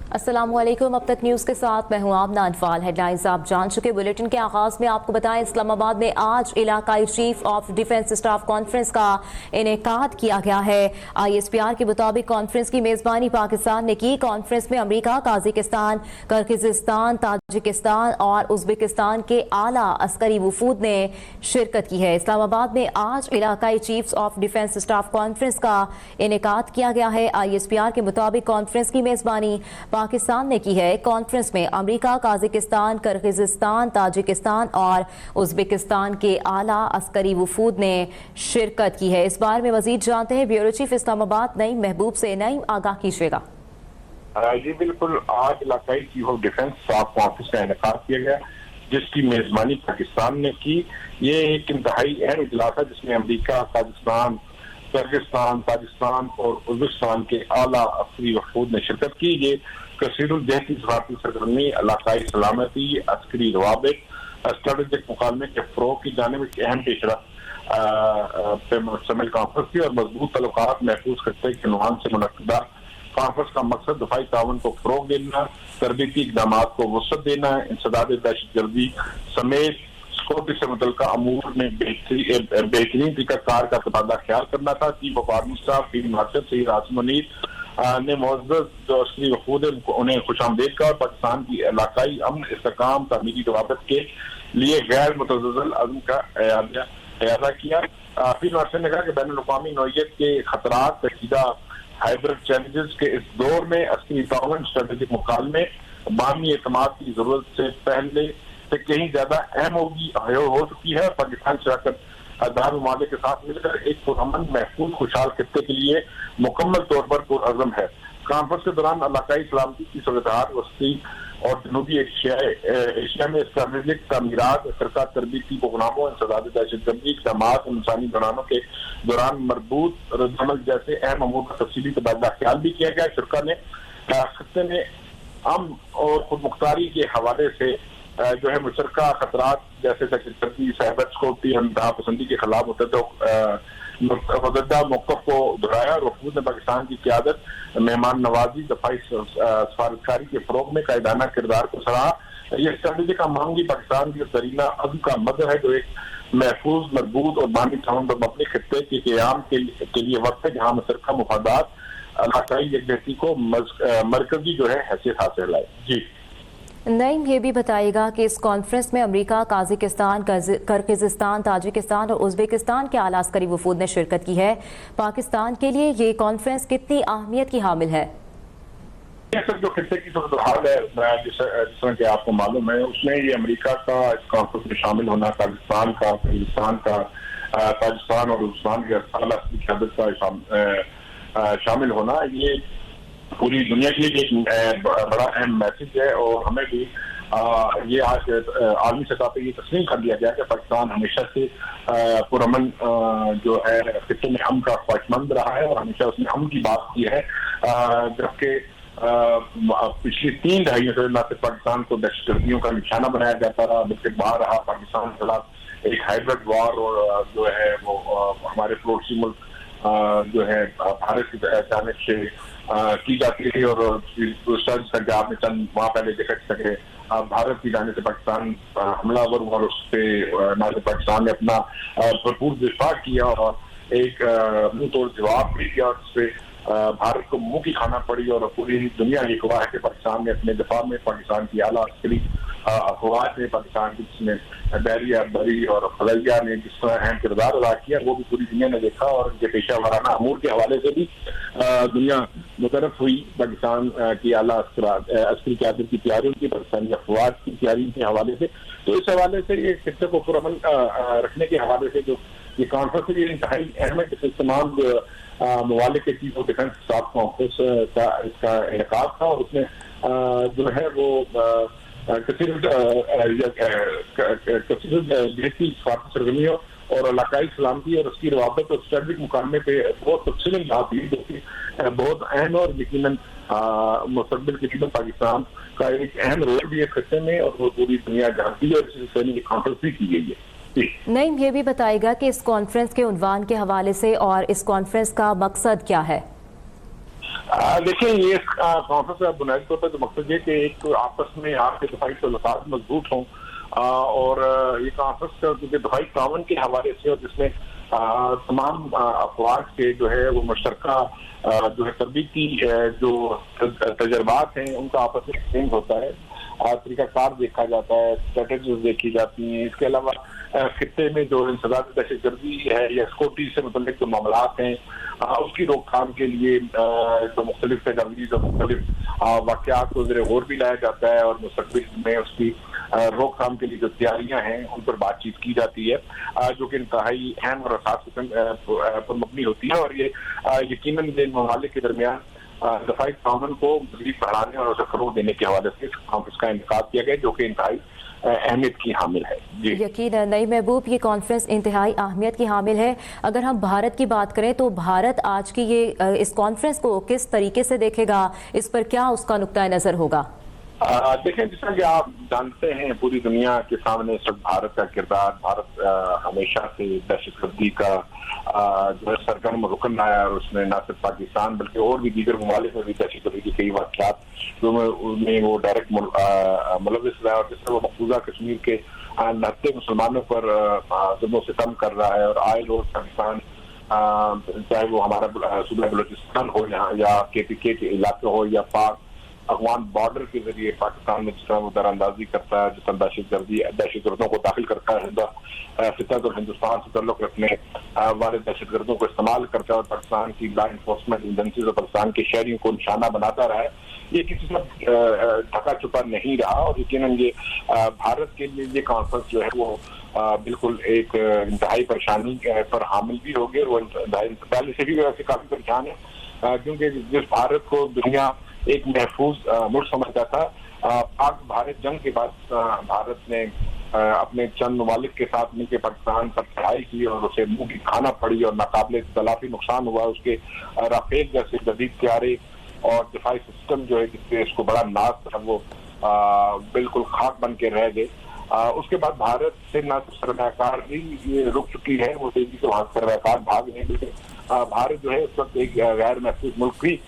अस्सलामुअलैकुम। अब तक न्यूज़ के साथ मैं हूं आमना अनफाल। हेडलाइंस आप जान चुके। बुलेटिन के आगाज में आपको बताएं, इस्लामाबाद में आज इलाकाई chief of defence staff conference का इनेकाद किया गया है। ISPR के मुताबिक कॉन्फ्रेंस की मेजबानी पाकिस्तान ने की। कॉन्फ्रेंस में अमरीका, काजिकिस्तान, किर्गिस्तान, ताजिकिस्तान और उज्बेकिस्तान के आला अस्करी वफूद ने शिरकत की है। इस्लामाबाद में आज इलाकाई chief of defence staff conference का इनेकाद किया गया है। ISPR के मुताबिक कॉन्फ्रेंस की मेजबानी पाकिस्तान ने की है। कॉन्फ्रेंस में अमरीका, काजिकिस्तान, किर्गिस्तान, ताजिकिस्तान और उज्बेकिस्तान के आला अस्करी वफूद ने शिरकत की है। इस बारे में मजीद जानते हैं ब्यूरो चीफ इस्लामाबाद नईम महबूब से। नईम, आगाह कीजिएगा। जी बिल्कुल, आज इलाकाई chief of defence staff conference का इनेकाद किया गया, जिसकी मेजबानी पाकिस्तान ने की। ये एक इंतहाई अहम इजलास है जिसमें अमरीका, काजिकिस्तान, किर्गिस्तान, ताजिकिस्तान और उज्बेकिस्तान के आला अस्करी वफूद ने शिरकत की। ये कसीरुल-जहती सफारती सरगर्मी, इलाकाई सलामती, अस्करी रवाबित, स्ट्रेटेजिक मुकालमे के फरोग की जानिब एक अहम पेशरफ्त पे मुश्तमिल कॉन्फ्रेंस थी और मजबूत तल्लुकात महफूज करते के नुमान से मुनक्किदा कॉन्फ्रेंस का मकसद दफाई ताउन को फरोग देना, तरबीती इकदाम को वसअत देना, इंसदाद दहशतगर्दी समेत सिक्योरिटी से मुतल्लिका अमूर में बेहतरीन तरीकाकार का तबादला ख्याल करना था। Chief of army staff field marshal Saeed Asim Munir ने मुअज़्ज़ज़ जो अस्करी वफूद है उन्हें खुशामदीद कहा और पाकिस्तान की इलाकाई अमन, इस्तेहकाम, तामीरी रवाबत के लिए गैर मुतज़्ज़ल अज़्म का इयादा किया। फील्ड मार्शल ने कहा कि बैनुल-अक़वामी नौइयत के खतरात, पेचीदा हाइब्रिड चैलेंजेस के इस दौर में अस्करी ताउन, स्ट्रेटेजिक मुकालमे, बाहमी एतमाद की जरूरत से पहले से कहीं ज्यादा अहम हो चुकी है। पाकिस्तान शराकत दार ममालिक के साथ मिलकर एक पुरअमन, महफूज, खुशहाल खित्ते के लिए मुकम्मल तौर पर पुरअज़म है। कॉन्फ्रेंस के दौरान इलाकाई सलामती की सूरत-ए-हाल, वस्ती और जनूबी एशिया में स्ट्रेटेजिक तामीरात, सरकार तरबीती प्रोग्रामों, इंसदाद दहशतगर्दी इक़दामात, इंसानी बहरानों के दौरान मरबूत रद्दअमल जैसे अहम अमूर का तफसीली तबादला ख्याल भी किया गया। शुरा ने खत्ते में अमन और खुद मुख्तारी के हवाले से जो है मुशतरका खतरात जैसे दहशतगर्दी, साइबर सिक्योरिटी, इंतहा पसंदी के खिलाफ मुतअद्दिदा मौक़िफ़ को दोहराया और वफूद ने पाकिस्तान की क़यादत, मेहमान नवाजी, दफाई सफारतकारी के फ़रोग़ में कायदाना किरदार को सराहा। यह स्ट्रेटेजी का मांगी पाकिस्तान की तरीना अज़्म का मदद है जो एक महफूज, मजबूत और बानी ताउन पर मबनी खित्ते के क़याम के लिए वक्त है, जहाँ मुशतरका मुफादात इलाकाई यकजहती को मरकजी जो है हैसियत हासिल है। जी नईम, ये भी बताइएगा कि इस कॉन्फ्रेंस में अमरीका, काजिकिस्तान, किर्गिस्तान, ताजिकिस्तान और उज्बेकिस्तान के आला अस्करी वफूद ने शिरकत की है। पाकिस्तान के लिए ये कॉन्फ्रेंस कितनी अहमियत की हामिल है? जो खित्ते की सूरत-ए-हाल है, जिस तरह के आपको मालूम है, उसमें ये अमरीका का इस कॉन्फ्रेंस में शामिल होना, पाकिस्तान का, किर्गिस्तान का, ताजिकिस्तान और उज्बेकिस्तान के आला अस्करी क़यादत का शामिल होना, ये पूरी दुनिया के लिए एक बड़ा अहम मैसेज है। और हमें भी ये आज आलमी सतह पर ये तस्लीम कर दिया गया कि पाकिस्तान हमेशा से पुरअमन जो है खित्ते में अमन का ख्वाहिशमंद रहा है और हमेशा उसने अमन की बात की है, जबकि पिछली 3 दहाइयों से न सिर्फ पाकिस्तान को दहशतगर्दियों का निशाना बनाया जाता रहा, बल्कि बाहर रहा पाकिस्तान के खिलाफ एक हाइब्रिड वॉर और जो है वो हमारे पड़ोसी मुल्क जो है भारत की जानिब से की जाती थी। और आपने चंद वहाँ पहले देख सके भारत की जानिब से पाकिस्तान हमलावर हुआ और उस पर ना सिर्फ पाकिस्तान ने अपना भरपूर दिफा किया और एक मुंह तोड़ जवाब भी दिया और उससे भारत को मुंह की खाना पड़ी। और पूरी दुनिया ये गवाह है कि पाकिस्तान ने अपने दिफा में पाकिस्तान की आला अस्करी अफवाज ने, पाकिस्तान की जिसमें बैरिया, बरी और खलैया ने जिस तरह अहम किरदार अदा किया, वो भी पूरी दुनिया ने देखा। और उनके पेशा वाराना अमूर के हवाले से भी दुनिया मुतरफ हुई पाकिस्तान की आला अस्करी क़यादत की तैयारियों की, पाकिस्तानी अफवाज की तैयारी के हवाले से। तो इस हवाले से ये खित्ते को पुरअमन रखने के हवाले से जो ये कॉन्फ्रेंस है, ये इंतहाई अहम है। जिससे तमाम ममालिक के chief of defence staff conference का इसका इनेकाद था और उसमें जो है वो देसी स्वास्थ्य सरगर्मियों और इलाकाई सलामती और उसकी रवाबत और स्ट्रेटेजिक मुकालमे पे बहुत तफसीली बात हुई, जो कि बहुत अहम है और यकीनन मुस्तकबिल के लिए पाकिस्तान का एक अहम रोल भी है खत्ते में और वो पूरी दुनिया जानती है और इस सिलसिले में कॉन्फ्रेंस भी की गई है। नईम, ये भी बताएगा कि इस कॉन्फ्रेंस के उन्वान के हवाले से और इस कॉन्फ्रेंस का मकसद क्या है? देखिए, ये कॉन्फ्रेंस का बुनियादी तौर पर तो मकसद ये कि एक तो आपस में आपके दफाई ताल्लुकात मजबूत हों, और ये कॉन्फ्रेंस क्योंकि दफाई ताउन के हवाले से, और जिसमें तमाम अफवाज के जो है वो मुश्तरका जो है तरबीती जो तजर्बात हैं उनका आपस में एक्सचेंज होता है, तरीकाकार देखा जाता है, स्ट्रेटेजीज देखी जाती हैं। इसके अलावा खित्ते में जो इंसदाद दहशतगर्दी है या सिक्योरिटी से मुतल्लिक जो मामलात हैं उसकी रोकथाम के लिए जो मुख्तलिफ तजावीज़ और मुख्तलिफ वाक़यात को ज़ेरे गौर भी लाया जाता है, और मुस्तक़बिल में उसकी रोकथाम के लिए जो तैयारियां हैं उन पर बातचीत की जाती है, जो कि इंतहाई अहम और असास पर मबनी होती है। और ये यकीनन इन ममालिक के दरमियान दफाई ताउन को मज़ीद बढ़ाने और उसे फ़रोग़ देने के हवाले से कॉन्फ्रेंस का इंतखाब किया गया, जो कि इंतहाई अहमियत की हामिल है। जी यकीन नईम महबूब, ये कॉन्फ्रेंस इंतहाई अहमियत की हामिल है। अगर हम भारत की बात करें तो भारत आज की ये इस कॉन्फ्रेंस को किस तरीके से देखेगा, इस पर क्या उसका नुक्ता नज़र होगा? देखें, जैसा कि आप जानते हैं पूरी दुनिया के सामने इस वक्त भारत का किरदार, भारत हमेशा से दहशतगर्दी का जो है सरगर्म रुकन रहा है, और उसने न सिर्फ पाकिस्तान बल्कि और भी दीगर ममालिक में भी दहशतगर्दी के कई वाक़यात जो उनमें वो डायरेक्ट मुलविस रहा है, और जिस तरह वो मकबूजा कश्मीर के नहते मुसलमानों पर जुल्म सितम कर रहा है, और आए रोज पाकिस्तान चाहे वो हमारा सूबा बलूचिस्तान हो यहाँ या KPK के इलाके हो या पाक अफगान बॉर्डर के जरिए पाकिस्तान में जिस तरह वो दरानंदाजी करता है, जिस तरह दहशतगर्दों को दाखिल करता है फितरत और हिंदुस्तान से तल्लुक रखने वाले दहशतगर्दों को इस्तेमाल करता है, और पाकिस्तान की लॉ इन्फोर्समेंट एजेंसीज और पाकिस्तान के शहरियों को निशाना बनाता रहा है, ये किसी से ढका छुपा नहीं रहा। और यकीनन ये भारत के लिए ये कॉन्फ्रेंस जो है वो बिल्कुल एक इंतहाई परेशानी पर हामिल भी हो गए, और वो पहले से भी वैसे काफी परेशान है, क्योंकि जिस भारत को दुनिया एक महफूज मुल्क समझता था, पाक भारत जंग के बाद भारत ने अपने चंद ममालिक के साथ मिलकर पाकिस्तान पर चढ़ाई की और उसे मुंह की खाना पड़ी, और नाकाबिले तलाफी नुकसान हुआ। उसके राफेल जैसे जदीद तैयारे और दिफाई सिस्टम जो है जिससे इसको बड़ा नाज था वो बिल्कुल खाक बन के रह गए। उसके बाद भारत से न सिर्फ सरमायाकार भी रुक चुकी है, वो तेजी से वहां सरमायाकार भाग नहीं, लेकिन भारत जो है इस वक्त एक गैर महफूज मुल्क भी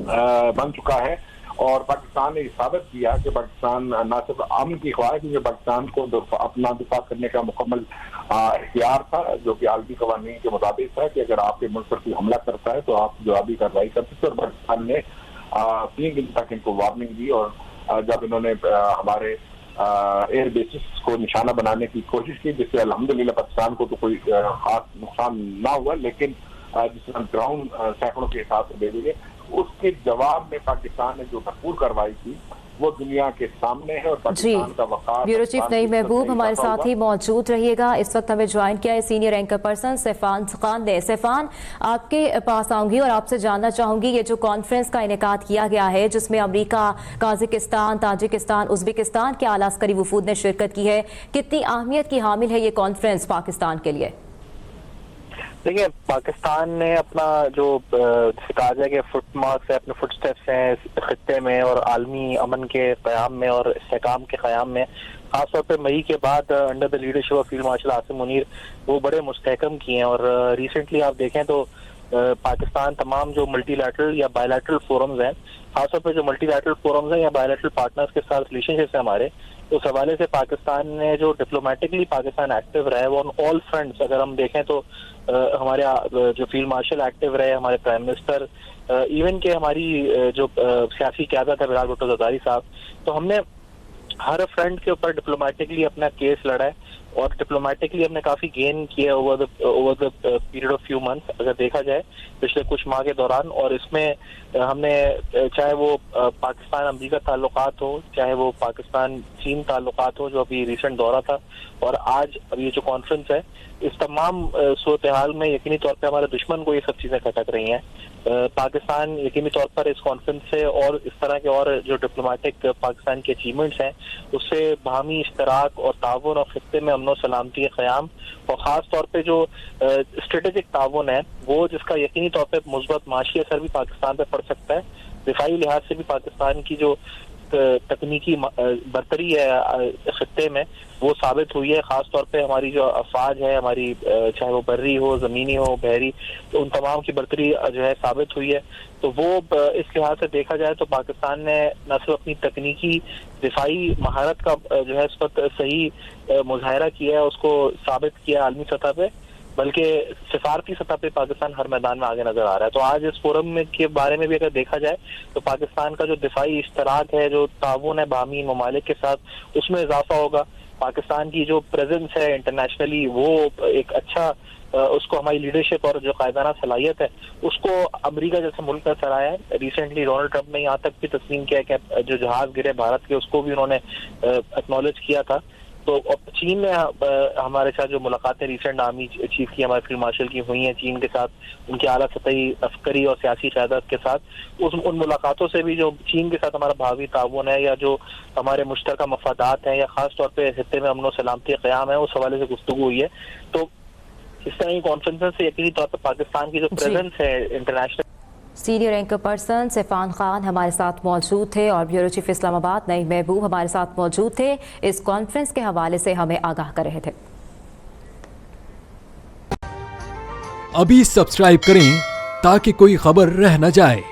बन चुका है। और पाकिस्तान ने साबित किया कि पाकिस्तान न सिर्फ अमन की ख्वाह है, क्योंकि पाकिस्तान को अपना दिफा करने का मुकम्मल इख्तियार था, जो कि आलमी कवानीन के मुताबिक था कि अगर आपके मुल्क पर कोई हमला करता है तो आप जवाबी कार्रवाई कर सकते। और पाकिस्तान ने 3 दिन तक इनको वार्निंग दी, और जब इन्होंने हमारे एयर बेसिस को निशाना बनाने की कोशिश की, जिससे अल्हम्दुलिल्लाह पाकिस्तान को तो कोई खास नुकसान ना हुआ, लेकिन जिस ग्राउंड सैकड़ों के हिसाब से दे दिए, उसके जवाब में पाकिस्तान ने जो भरपूर कार्रवाई की वो दुनिया के सामने है। और पाकिस्तान का वक़ार, ब्यूरो चीफ नईम महबूब हमारे साथ ही मौजूद रहिएगा। इस वक्त हमें ज्वाइन किया है सीनियर एंकर पर्सन सैफान खान ने। सैफान, आपके पास आऊंगी और आपसे जानना चाहूंगी, ये जो कॉन्फ्रेंस का इनेकाद किया गया है जिसमें अमेरिका, काज़ाकिस्तान, ताजिकिस्तान, उज़्बेकिस्तान के आला अस्करी वफूद ने शिरकत की है, कितनी अहमियत की हामिल है ये कॉन्फ्रेंस पाकिस्तान के लिए? देखिए, पाकिस्तान ने अपना जो कहा जाए कि फुटमार्क्स है, अपने फुटस्टेप्स हैं खित्ते में और आलमी अमन के क़याम में और इस्तेहकाम के क़याम में, खासतौर पर मई के बाद under the leadership of field marshal Asim Munir वो बड़े मुस्तहकम किए हैं। और रिसेंटली आप देखें तो पाकिस्तान तमाम जो मल्टीलैटरल या बायलैटरल फोरम्स हैं, खासतौर पर जो मल्टीलैटरल फोरम्स हैं या बायलैटरल पार्टनर्स के साथ रिलेशनशिप है हमारे, उस हवाले से पाकिस्तान ने जो डिप्लोमेटिकली पाकिस्तान एक्टिव रहा है वो ऑन ऑल फ्रंट्स अगर हम देखें तो हमारे जो फील्ड मार्शल एक्टिव रहे, हमारे प्राइम मिनिस्टर, इवन के हमारी जो सियासी क़यादत है बिलाल भुट्टो ज़रदारी साहब, तो हमने हर फ्रंट के ऊपर डिप्लोमेटिकली अपना केस लड़ा है और डिप्लोमेटिकली हमने काफी गेन किया over the period of few months अगर देखा जाए पिछले कुछ माह के दौरान। और इसमें हमने चाहे वो पाकिस्तान अमेरिका ताल्लुकात हो, चाहे वो पाकिस्तान चीन ताल्लुकात हो जो अभी रिसेंट दौरा था, और आज अब ये जो कॉन्फ्रेंस है, इस तमाम सूरत हाल में यकीनी तौर पर हमारे दुश्मन को ये सब चीजें खटक रही हैं। पाकिस्तान यकीनी तौर पर इस कॉन्फ्रेंस से और इस तरह के और जो डिप्लोमेटिक पाकिस्तान के अचीवमेंट्स हैं उससे बाहमी इश्तराक और ताउन और खित्ते में अमन सलामती के क़याम और ख़ास तौर पे जो स्ट्रेटेजिक ताउन है वो जिसका यकीनी तौर पे मुस्बत माशी असर भी पाकिस्तान पे पड़ सकता है। दिफाई लिहाज से भी पाकिस्तान की जो तकनीकी बर्तरी है खित्ते में वो साबित हुई है। खास तौर पे हमारी जो अफवाज है, हमारी चाहे वो बर्री हो, जमीनी हो, बहरी, तो उन तमाम की बर्तरी जो है साबित हुई है। तो वो इस लिहाज से देखा जाए तो पाकिस्तान ने न सिर्फ अपनी तकनीकी दिफाई महारत का जो है इस वक्त सही मुजाहरा किया है, उसको साबित किया आलमी सतह पे, बल्कि सिफारती सतह पे पाकिस्तान हर मैदान में आगे नजर आ रहा है। तो आज इस फोरम में के बारे में भी अगर देखा जाए तो पाकिस्तान का जो दिफाई इश्तराक है, जो ताउन है बाहमी ममालिक के साथ, उसमें इजाफा होगा। पाकिस्तान की जो प्रेजेंस है इंटरनेशनली वो एक अच्छा उसको हमारी लीडरशिप और जो कायदाना सलाहियत है उसको अमेरिका जैसे मुल्क ने सराहा है। रिसेंटली डोनाल्ड ट्रंप ने यहाँ तक भी तस्लीम किया कि जो जहाज गिरे भारत के उसको भी उन्होंने एक्नॉलेज किया था। तो चीन ने हमारे साथ जो मुलाकातें रिसेंट आर्मी चीफ की, हमारे फील्ड मार्शल की हुई हैं चीन के साथ, उनकी आला सतही अफकरी और सियासी क़यादत के साथ, उन मुलाकातों से भी जो चीन के साथ हमारा भावी ताउन है या जो हमारे मुश्तरका मफादात हैं या खास तौर पे खित्ते में अमन और सलामती क़याम है, उस हवाले से गुफ्तगू हुई है। तो इस तरह की कॉन्फ्रेंस से यकीनी तौर पर पाकिस्तान की जो प्रेजेंस है international. Senior anchor person Sifan Khan हमारे साथ मौजूद थे और ब्यूरो चीफ इस्लामाबाद नईम महबूब हमारे साथ मौजूद थे, इस कॉन्फ्रेंस के हवाले से हमें आगाह कर रहे थे। अभी सब्सक्राइब करें ताकि कोई खबर रह न जाए।